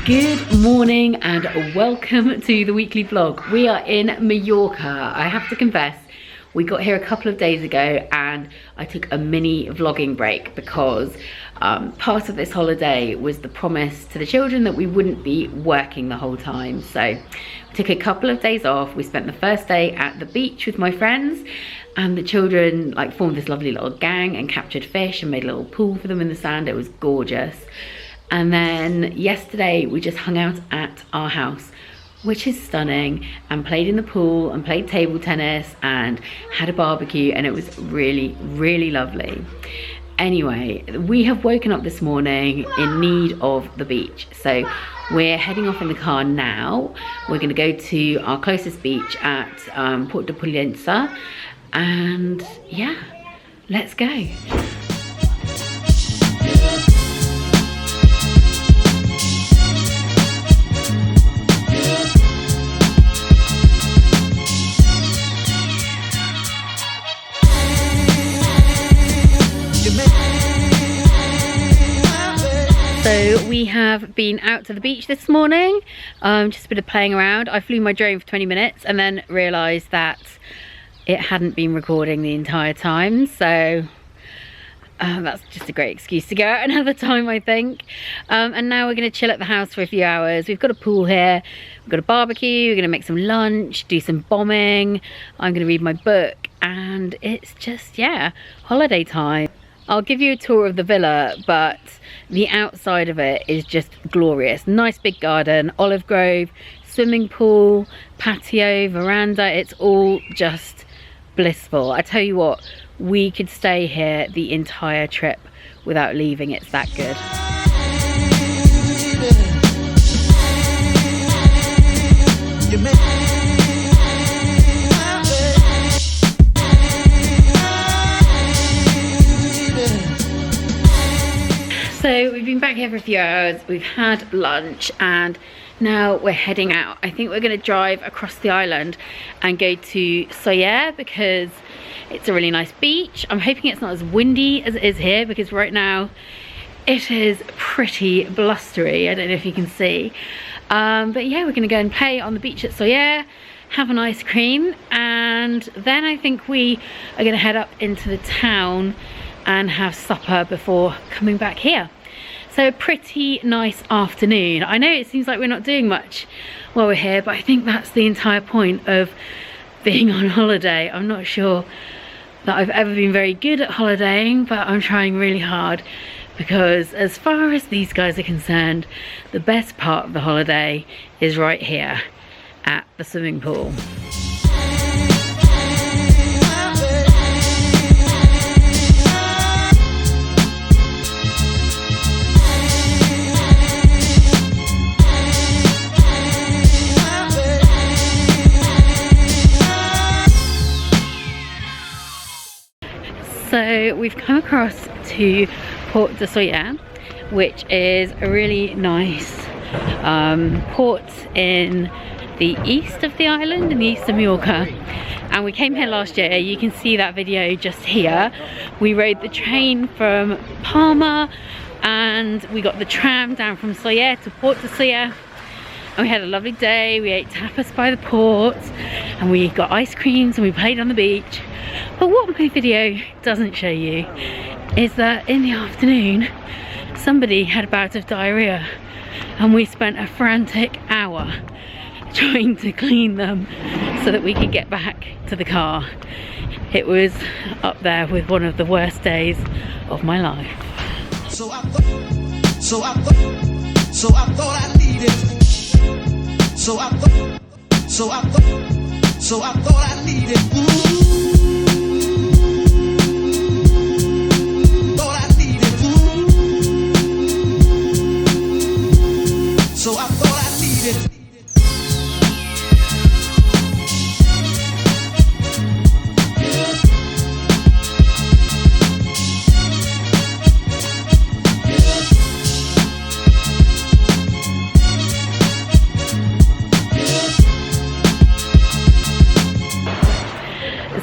Good morning and welcome to the weekly vlog. We are in Mallorca. I have to confess, we got here a couple of days ago and I took a mini vlogging break because part of this holiday was the promise to the children that we wouldn't be working the whole time. So we took a couple of days off. We spent the first day at the beach with my friends and the children formed this lovely little gang and captured fish and made a little pool for them in the sand. It was gorgeous. And then yesterday we just hung out at our house, which is stunning, and played in the pool and played table tennis and had a barbecue, and it was really, really lovely. Anyway, we have woken up this morning in need of the beach. So we're heading off in the car now. We're gonna go to our closest beach at Port de Pollença, and yeah, let's go. So we have been out to the beach this morning, just a bit of playing around. I flew my drone for 20 minutes and then realised that it hadn't been recording the entire time, so that's just a great excuse to go out another time, I think. And now we're going to chill at the house for a few hours. We've got a pool here, we've got a barbecue, we're going to make some lunch, do some bombing, I'm going to read my book, and it's just, yeah, holiday time. I'll give you a tour of the villa, but the outside of it is just glorious. Nice big garden, olive grove, swimming pool, patio, veranda. It's all just blissful. I tell you what, we could stay here the entire trip without leaving. It's that good. So we've been back here for a few hours, we've had lunch, and now we're heading out. I think we're going to drive across the island and go to Soller because it's a really nice beach. I'm hoping it's not as windy as it is here because right now it is pretty blustery. I don't know if you can see. But yeah, we're going to go and play on the beach at Soller, have an ice cream, and then I think we are going to head up into the town and have supper before coming back here. So a pretty nice afternoon. I know it seems like we're not doing much while we're here, but I think that's the entire point of being on holiday. I'm not sure that I've ever been very good at holidaying, but I'm trying really hard because as far as these guys are concerned, the best part of the holiday is right here at the swimming pool. So we've come across to Port de Soller, which is a really nice port in the east of the island, in the east of Mallorca. And we came here last year. You can see that video just here. We rode the train from Palma and we got the tram down from Soller to Port de Soller. And we had a lovely day. We ate tapas by the port and we got ice creams and we played on the beach. But what my video doesn't show you is that in the afternoon somebody had a bout of diarrhea and we spent a frantic hour trying to clean them so that we could get back to the car. It was up there with one of the worst days of my life. So I thought I needed. So I thought I needed. Thought I needed. So I thought I needed.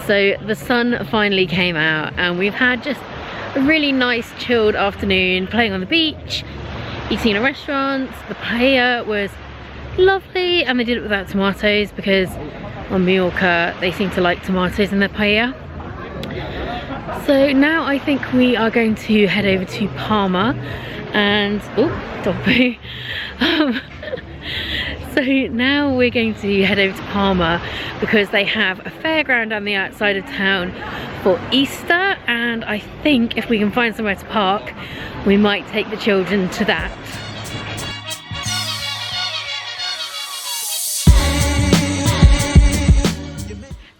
So the sun finally came out and we've had just a really nice chilled afternoon playing on the beach, eating in a restaurant. The paella was lovely, and they did it without tomatoes because on Mallorca they seem to like tomatoes in their paella. So now I think we are going to head over to Palma and dog poo. So now we're going to head over to Palma because they have a fairground on the outside of town for Easter, and I think if we can find somewhere to park we might take the children to that.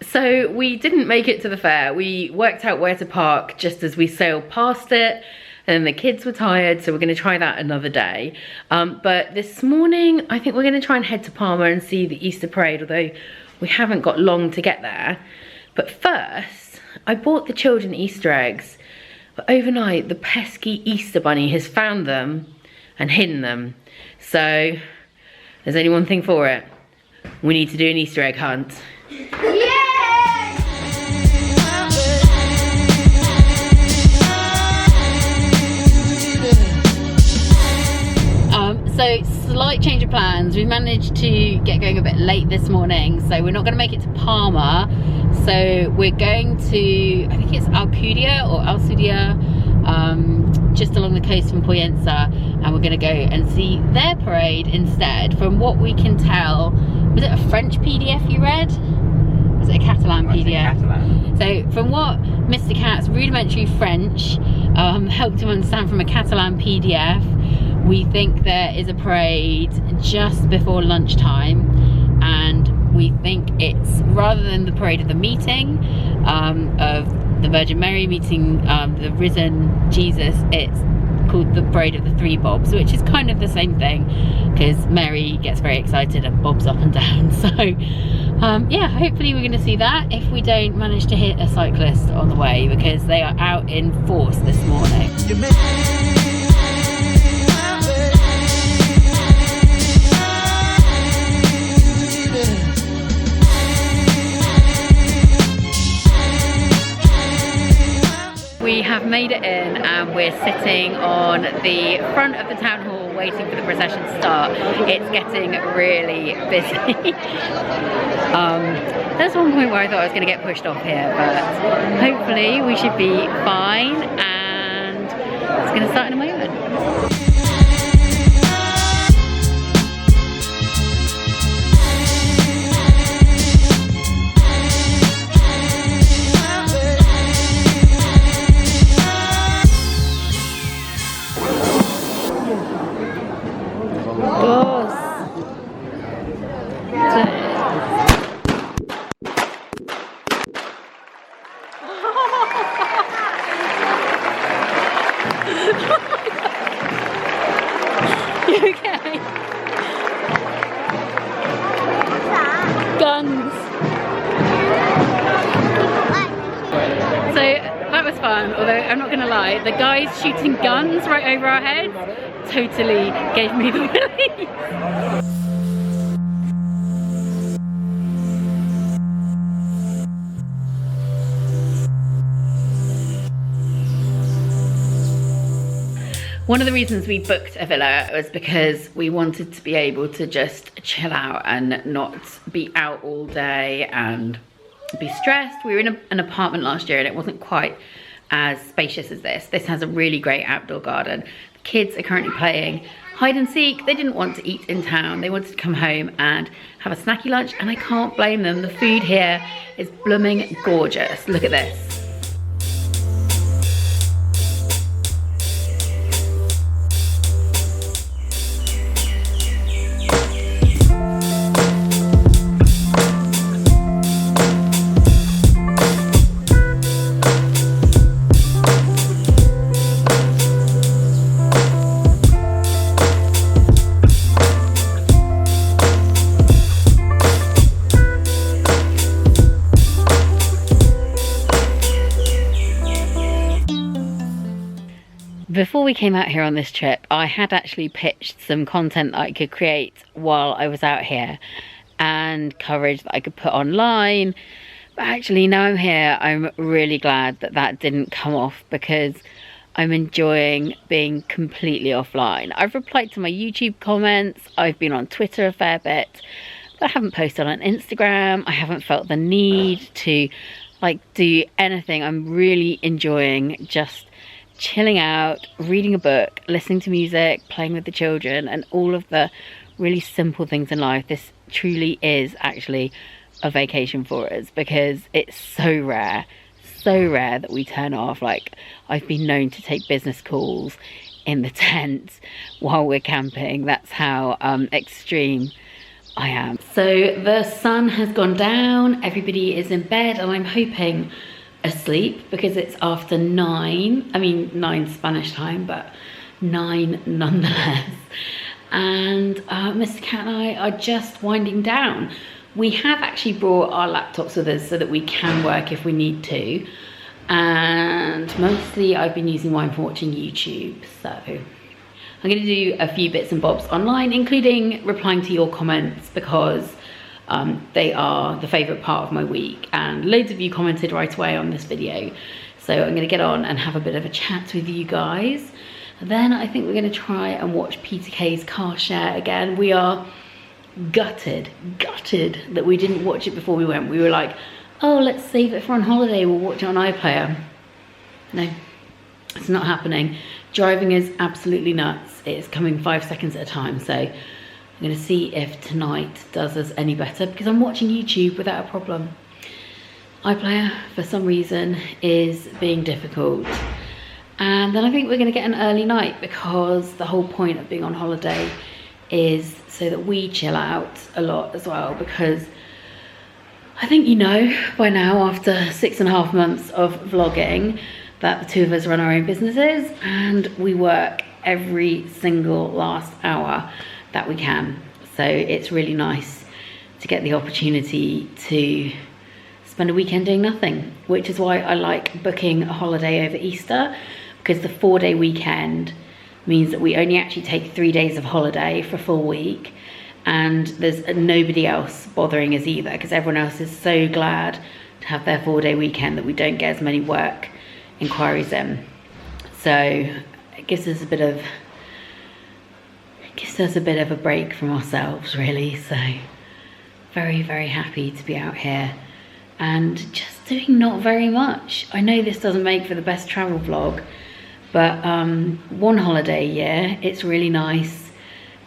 So we didn't make it to the fair. We worked out where to park just as we sailed past it, and the kids were tired, so we're going to try that another day. But this morning I think we're going to try and head to Palma and see the Easter parade, although we haven't got long to get there. But first I bought the children Easter eggs, but overnight the pesky Easter bunny has found them and hidden them. So there's only one thing for it. We need to do an Easter egg hunt. So slight change of plans. We managed to get going a bit late this morning, so we're not going to make it to Palma. So we're going to, I think it's Alcudia or Alcudia, just along the coast from Pollensa, and we're going to go and see their parade instead. From what we can tell, was it a French PDF you read? Was it a Catalan PDF? Catalan. So from what Mr. Cat's rudimentary French helped him understand from a Catalan PDF, we think there is a parade just before lunchtime, and we think it's, rather than the parade of the meeting of the Virgin Mary meeting the risen Jesus, it's called the parade of the three bobs, which is kind of the same thing because Mary gets very excited and bobs up and down. So yeah, hopefully we're going to see that if we don't manage to hit a cyclist on the way, because they are out in force this morning. We have made it in and we're sitting on the front of the town hall waiting for the procession to start. It's getting really busy. There's one point where I thought I was going to get pushed off here, but hopefully we should be fine, and it's going to start in a moment. You okay? Guns. So that was fun, although I'm not gonna lie, the guys shooting guns right over our heads totally gave me the willies. One of the reasons we booked a villa was because we wanted to be able to just chill out and not be out all day and be stressed. We were in an apartment last year and it wasn't quite as spacious as this. This has a really great outdoor garden. The kids are currently playing hide and seek. They didn't want to eat in town. They wanted to come home and have a snacky lunch, and I can't blame them. The food here is blooming gorgeous. Look at this. Before we came out here on this trip, I had actually pitched some content that I could create while I was out here and coverage that I could put online. But actually now I'm here, I'm really glad that that didn't come off, because I'm enjoying being completely offline. I've replied to my YouTube comments, I've been on Twitter a fair bit, but I haven't posted on Instagram. I haven't felt the need to like do anything. I'm really enjoying just chilling out, reading a book, listening to music, playing with the children, and all of the really simple things in life. This truly is actually a vacation for us, because it's so rare that we turn off. Like, I've been known to take business calls in the tent while we're camping. That's how extreme I am. So the sun has gone down, everybody is in bed, and I'm hoping asleep because it's after 9. I mean 9 Spanish time, but 9 nonetheless. And Mr. Cat and I are just winding down. We have actually brought our laptops with us so that we can work if we need to. And mostly I've been using mine for watching YouTube. So I'm going to do a few bits and bobs online, including replying to your comments, because they are the favourite part of my week. And loads of you commented right away on this video. So I'm going to get on and have a bit of a chat with you guys. Then I think we're going to try and watch Peter Kay's car share again. We are gutted that we didn't watch it before we went. We were like, oh, let's save it for on holiday, we'll watch it on iPlayer. No, it's not happening. Driving is absolutely nuts. It's coming 5 seconds at a time. So I'm going to see if tonight does us any better, because I'm watching YouTube without a problem. iPlayer, for some reason, is being difficult. And then I think we're going to get an early night, because the whole point of being on holiday is so that we chill out a lot as well. Because I think you know by now, after 6.5 months of vlogging, that the two of us run our own businesses and we work every single last hour that we can. So it's really nice to get the opportunity to spend a weekend doing nothing, which is why I like booking a holiday over Easter, because the 4-day weekend means that we only actually take 3 days of holiday for a full week, and there's nobody else bothering us either, because everyone else is so glad to have their 4-day weekend that we don't get as many work inquiries in. So it gives us a bit of a break from ourselves, really. So very, very happy to be out here and just doing not very much. I know this doesn't make for the best travel vlog, but one holiday a year, it's really nice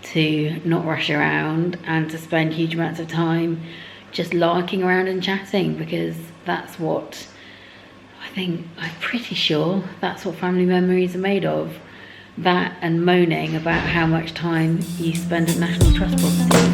to not rush around and to spend huge amounts of time just larking around and chatting, because that's what I'm pretty sure that's what family memories are made of. That and moaning about how much time you spend at National Trust properties.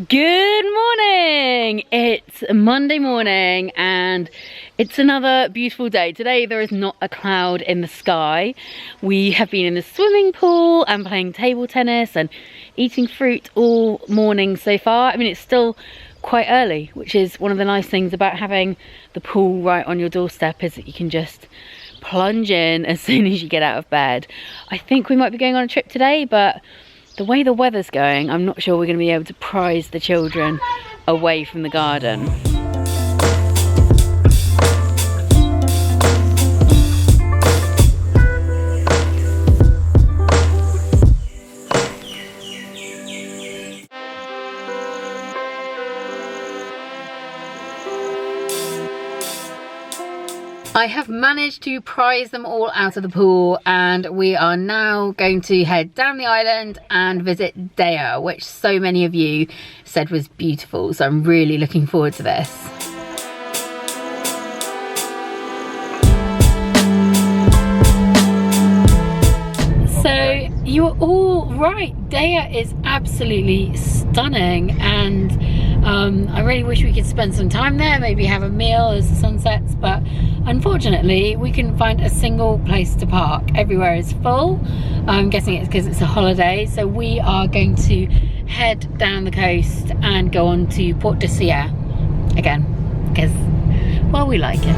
Good morning! It's Monday morning and it's another beautiful day. Today there is not a cloud in the sky. We have been in the swimming pool and playing table tennis and eating fruit all morning so far. I mean, it's still quite early, which is one of the nice things about having the pool right on your doorstep, is that you can just plunge in as soon as you get out of bed. I think we might be going on a trip today, but the way the weather's going, I'm not sure we're going to be able to prize the children away from the garden. I have managed to prize them all out of the pool, and we are now going to head down the island and visit Dea, which so many of you said was beautiful. So I'm really looking forward to this. So you are all right. Dea is absolutely stunning, and I really wish we could spend some time there, maybe have a meal as the sun sets, but unfortunately we couldn't find a single place to park. Everywhere is full. I'm guessing it's because it's a holiday, so we are going to head down the coast and go on to Port de Sia again, because, well, we like it.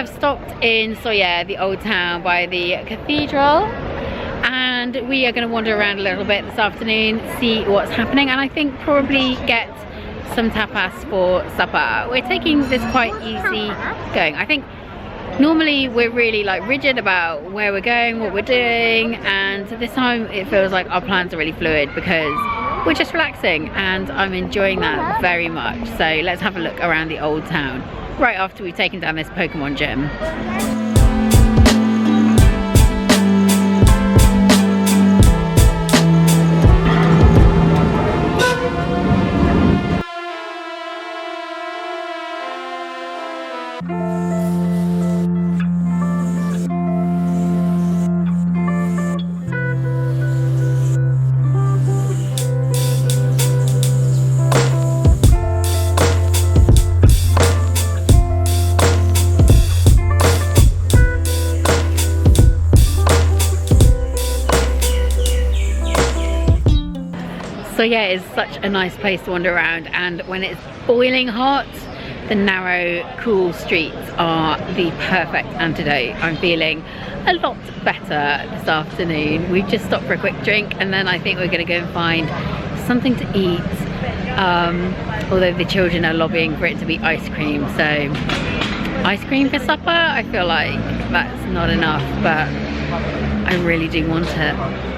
have stopped in Soyer, the old town by the cathedral, and we are going to wander around a little bit this afternoon, see what's happening, and I think probably get some tapas for supper. We're taking this quite easy going. I think normally we're really like rigid about where we're going, what we're doing, and this time it feels like our plans are really fluid because we're just relaxing, and I'm enjoying that very much. So let's have a look around the old town right after we've taken down this Pokemon gym. So yeah, it's such a nice place to wander around, and when it's boiling hot, the narrow, cool streets are the perfect antidote. I'm feeling a lot better this afternoon. We've just stopped for a quick drink, and then I think we're going to go and find something to eat. Although the children are lobbying for it to be ice cream, so ice cream for supper, I feel like that's not enough, but I really do want it.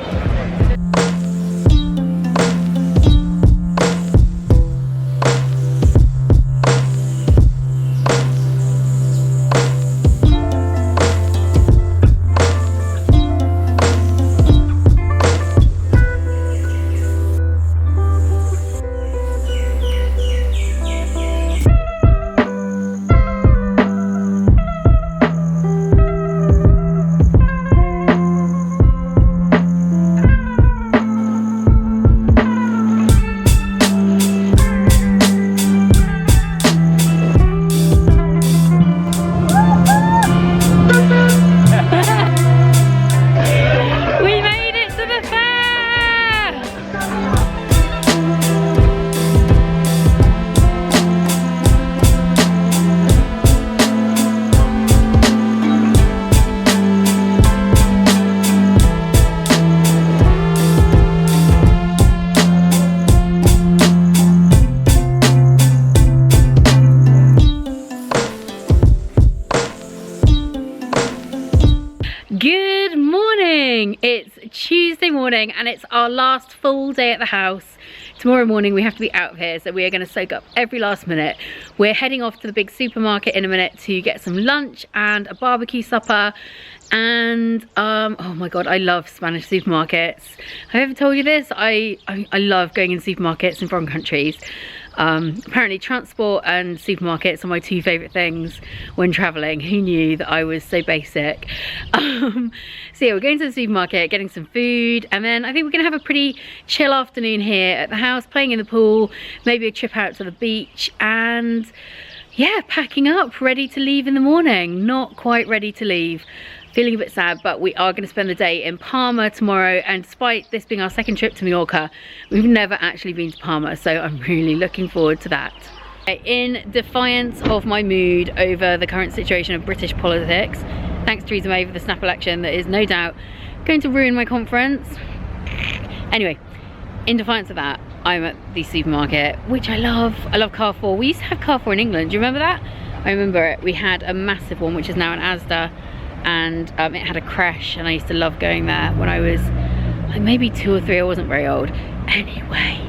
Good morning! It's Tuesday morning and it's our last full day at the house. Tomorrow morning we have to be out of here, so we are going to soak up every last minute. We're heading off to the big supermarket in a minute to get some lunch and a barbecue supper. And oh my god, I love Spanish supermarkets. Have I ever told you this? I love going in supermarkets in foreign countries. Apparently transport and supermarkets are my two favourite things when travelling. Who knew that I was so basic? So yeah, we're going to the supermarket, getting some food, and then I think we're going to have a pretty chill afternoon here at the house, playing in the pool, maybe a trip out to the beach, and yeah, packing up, ready to leave in the morning. Not quite ready to leave. Feeling a bit sad, but we are going to spend the day in Palma tomorrow, and despite this being our second trip to Mallorca, we've never actually been to Palma, so I'm really looking forward to that. In defiance of my mood over the current situation of British politics, thanks Theresa May for the snap election that is no doubt going to ruin my conference. Anyway, in defiance of that, I'm at the supermarket, which I love. I love Carrefour. We used to have Carrefour in England, do you remember that? I remember it. We had a massive one, which is now an Asda, and it had a creche, and I used to love going there when I was like maybe 2 or 3. I wasn't very old. Anyway,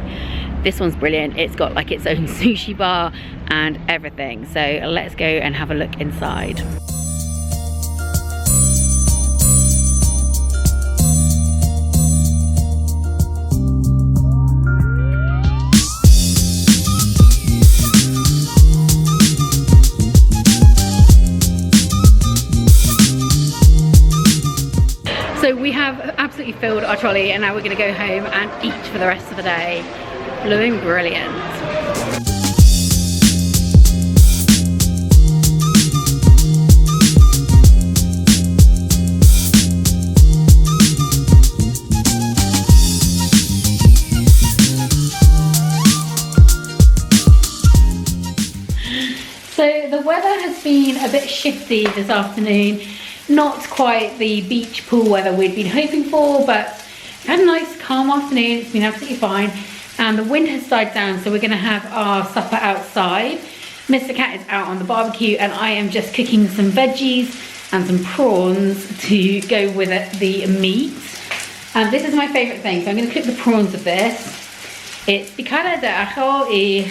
this one's brilliant. It's got like its own sushi bar and everything, so let's go and have a look inside. So we have absolutely filled our trolley, and now we're going to go home and eat for the rest of the day. Blowing brilliant. So the weather has been a bit shifty this afternoon. Not quite the beach pool weather we'd been hoping for, but we've had a nice calm afternoon. It's been absolutely fine. And the wind has died down, so we're gonna have our supper outside. Mr. Cat is out on the barbecue and I am just cooking some veggies and some prawns to go with it, the meat. And this is my favourite thing, so I'm gonna cook the prawns with this. It's picada de ajo y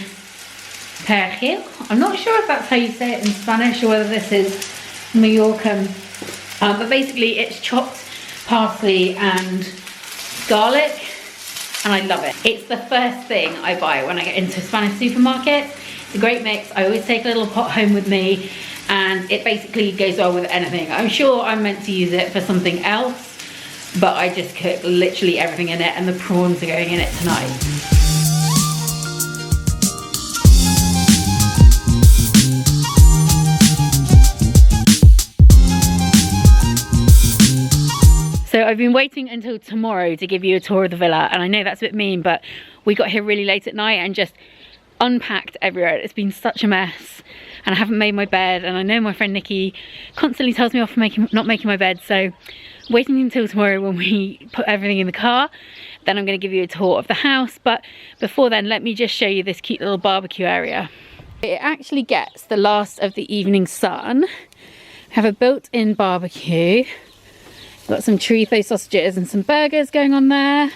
perejil. I'm not sure if that's how you say it in Spanish or whether this is Mallorcan. But basically it's chopped parsley and garlic, and I love it. It's the first thing I buy when I get into Spanish supermarkets. It's a great mix. I always take a little pot home with me, and it basically goes well with anything. I'm sure I'm meant to use it for something else, but I just cook literally everything in it, and the prawns are going in it tonight. So I've been waiting until tomorrow to give you a tour of the villa, and I know that's a bit mean, but we got here really late at night and just unpacked everywhere. It's been such a mess, and I haven't made my bed, and I know my friend Nikki constantly tells me off for not making my bed, so waiting until tomorrow when we put everything in the car. Then I'm going to give you a tour of the house, but before then let me just show you this cute little barbecue area. It actually gets the last of the evening sun. We have a built-in barbecue. Got some chorizo sausages and some burgers going on there.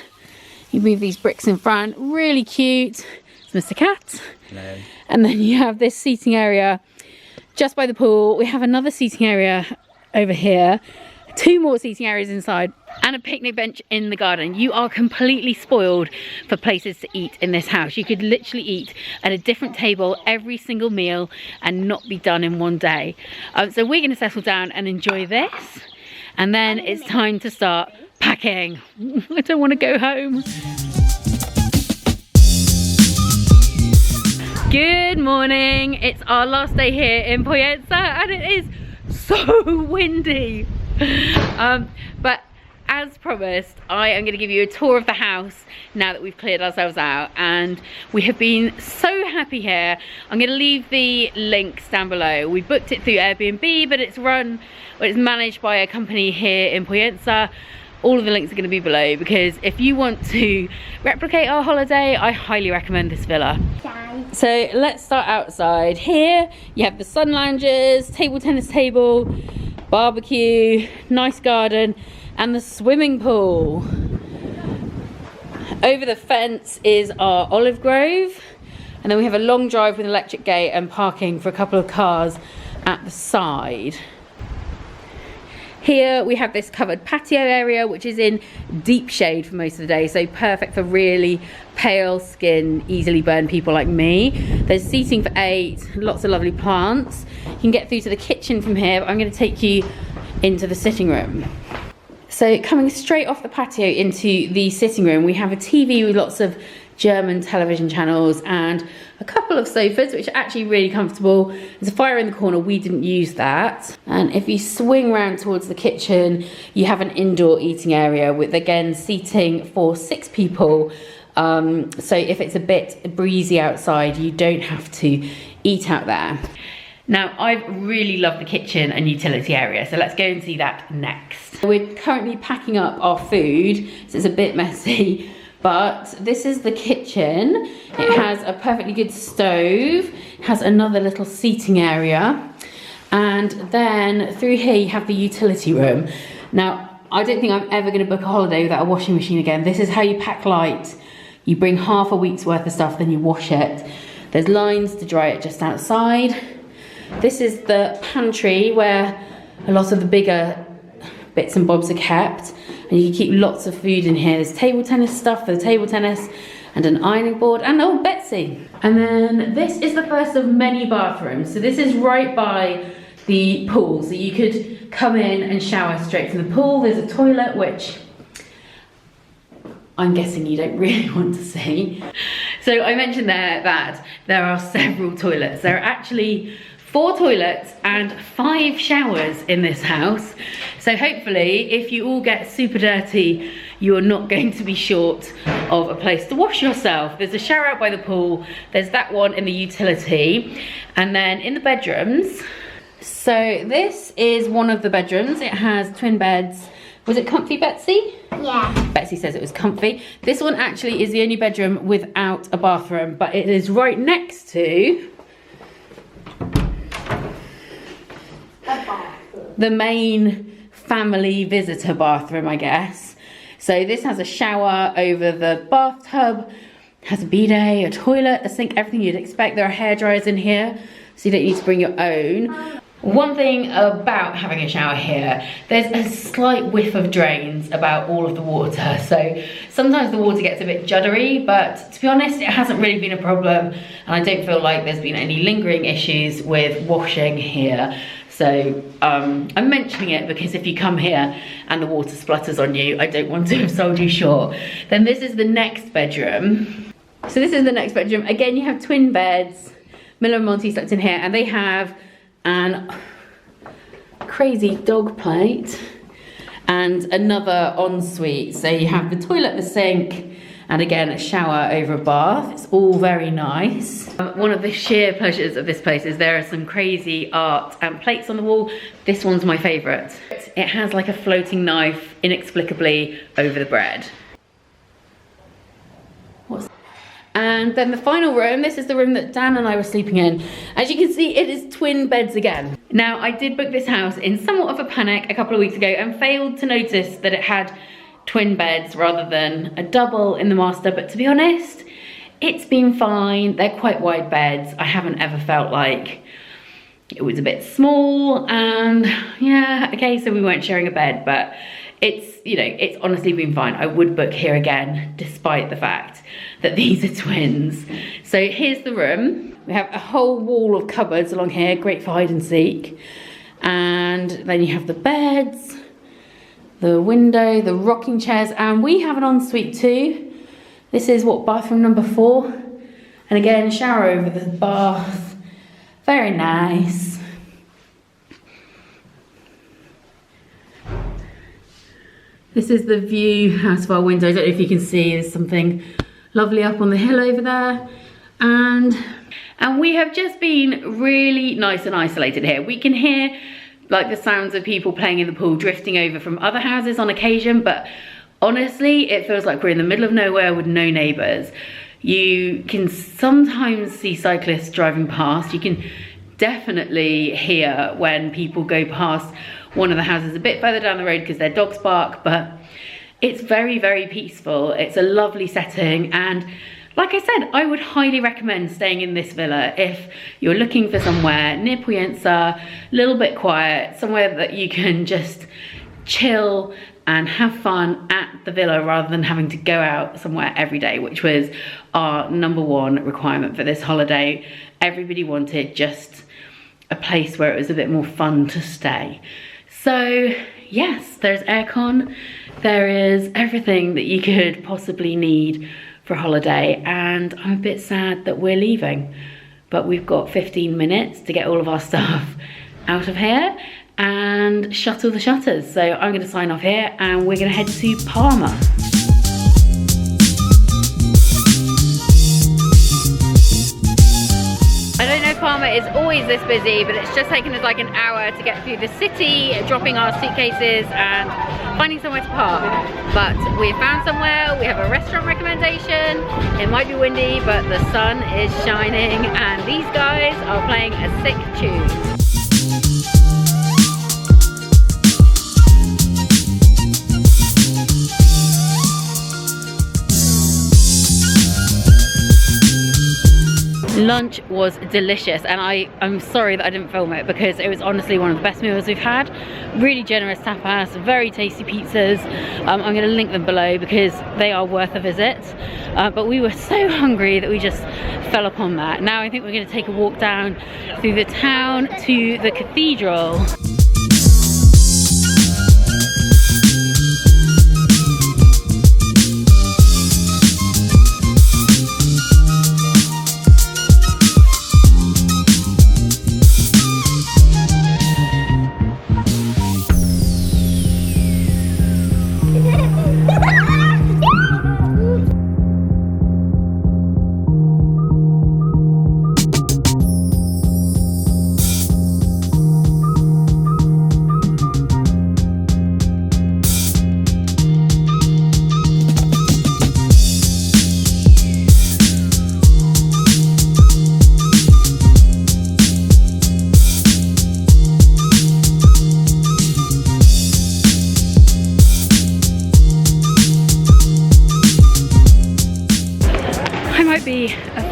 You move these bricks in front, really cute. It's Mr. Cat. Hello. And then you have this seating area just by the pool. We have another seating area over here, 2 more seating areas inside, and a picnic bench in the garden. You are completely spoiled for places to eat in this house. You could literally eat at a different table every single meal and not be done in one day. So we're going to settle down and enjoy this. And then it's time to start packing. I don't want to go home. Good morning. It's our last day here in Pollença, and it is so windy. But as promised, I am going to give you a tour of the house now that we've cleared ourselves out, and we have been so happy here. I'm going to leave the links down below. We booked it through Airbnb, but it's managed by a company here in Pollença. All of the links are going to be below, because if you want to replicate our holiday, I highly recommend this villa. So let's start outside. Here you have the sun lounges, table tennis table, barbecue, nice garden, and the swimming pool. Over the fence is our olive grove, and then we have a long drive with an electric gate and parking for a couple of cars at the side. Here we have this covered patio area, which is in deep shade for most of the day, so perfect for really pale skin, easily burned people like me. There's seating for 8, lots of lovely plants. You can get through to the kitchen from here, but I'm going to take you into the sitting room. So coming straight off the patio into the sitting room, we have a TV with lots of German television channels and a couple of sofas, which are actually really comfortable. There's a fire in the corner, we didn't use that. And if you swing round towards the kitchen, you have an indoor eating area with, again, seating for 6 people. So if it's a bit breezy outside, you don't have to eat out there. Now, I really love the kitchen and utility area, so let's go and see that next. We're currently packing up our food, so it's a bit messy, but this is the kitchen. It has a perfectly good stove, has another little seating area, and then through here you have the utility room. Now, I don't think I'm ever going to book a holiday without a washing machine again. This is how you pack light. You bring half a week's worth of stuff, then you wash it. There's lines to dry it just outside. This is the pantry where a lot of the bigger bits and bobs are kept, and you can keep lots of food in here. There's table tennis stuff for the table tennis, and an ironing board, and oh, Betsy. And then this is the first of many bathrooms. So this is right by the pool, so you could come in and shower straight from the pool. There's a toilet, which I'm guessing you don't really want to see. So I mentioned there that there are several toilets. There are actually 4 toilets and 5 showers in this house. So hopefully, if you all get super dirty, you're not going to be short of a place to wash yourself. There's a shower out by the pool. There's that one in the utility. And then in the bedrooms, so this is one of the bedrooms. It has twin beds. Was it comfy, Betsy? Yeah. Betsy says it was comfy. This one actually is the only bedroom without a bathroom, but it is right next to the main family visitor bathroom, I guess. So this has a shower over the bathtub, has a bidet, a toilet, a sink, everything you'd expect. There are hair dryers in here, so you don't need to bring your own. One thing about having a shower here, there's a slight whiff of drains about all of the water. So sometimes the water gets a bit juddery, but to be honest, it hasn't really been a problem. And I don't feel like there's been any lingering issues with washing here. So I'm mentioning it because if you come here and the water splutters on you, I don't want to have sold you short. Then this is the next bedroom. So this is the next bedroom. Again, you have twin beds. Miller and Monty slept in here, and they have an crazy dog plate and another ensuite. So you have the toilet, the sink, and again a shower over a bath. It's all very nice. One of the sheer pleasures of this place is there are some crazy art and plates on the wall. This one's my favourite. It has like a floating knife inexplicably over the bread. And then the final room, this is the room that Dan and I were sleeping in. As you can see, it is twin beds again. Now, I did book this house in somewhat of a panic a couple of weeks ago and failed to notice that it had twin beds rather than a double in the master, but to be honest, it's been fine. They're quite wide beds. I haven't ever felt like it was a bit small, and yeah, okay, so we weren't sharing a bed, but it's, you know, it's honestly been fine. I would book here again, despite the fact that these are twins. So here's the room. We have a whole wall of cupboards along here, great for hide and seek. And then you have the beds, the window, the rocking chairs, and we have an ensuite too. This is what, bathroom number 4? And again, shower over the bath. Very nice. This is the view out of our window. I don't know if you can see, there's something lovely up on the hill over there. And we have just been really nice and isolated here. We can hear like the sounds of people playing in the pool drifting over from other houses on occasion, but honestly, it feels like we're in the middle of nowhere with no neighbours. You can sometimes see cyclists driving past. You can definitely hear when people go past one of the houses a bit further down the road because their dogs bark, but it's very, very peaceful. It's a lovely setting, and like I said, I would highly recommend staying in this villa if you're looking for somewhere near Puyensa, a little bit quiet, somewhere that you can just chill and have fun at the villa rather than having to go out somewhere every day, which was our #1 requirement for this holiday. Everybody wanted just a place where it was a bit more fun to stay. So yes, there's aircon, there is everything that you could possibly need for a holiday, and I'm a bit sad that we're leaving, but we've got 15 minutes to get all of our stuff out of here and shuttle the shutters. So I'm going to sign off here and we're going to head to Palma. I don't know if Palma is always this busy, but it's just taken us like an hour to get through the city, dropping our suitcases and finding somewhere to park. But we found somewhere, we have a restaurant recommendation. It might be windy, but the sun is shining and these guys are playing a sick tune. Lunch was delicious, and I'm sorry that I didn't film it because it was honestly one of the best meals we've had. Really generous tapas, very tasty pizzas. I'm going to link them below because they are worth a visit. But we were so hungry that we just fell upon that. Now I think we're going to take a walk down through the town to the cathedral.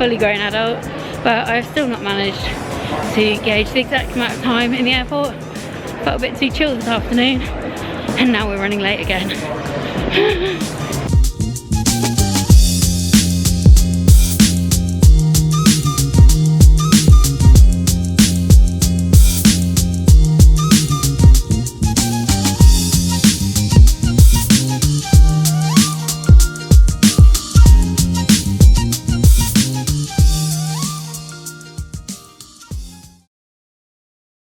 fully grown adult, but I've still not managed to gauge the exact amount of time in the airport. Felt a bit too chill this afternoon, and now we're running late again.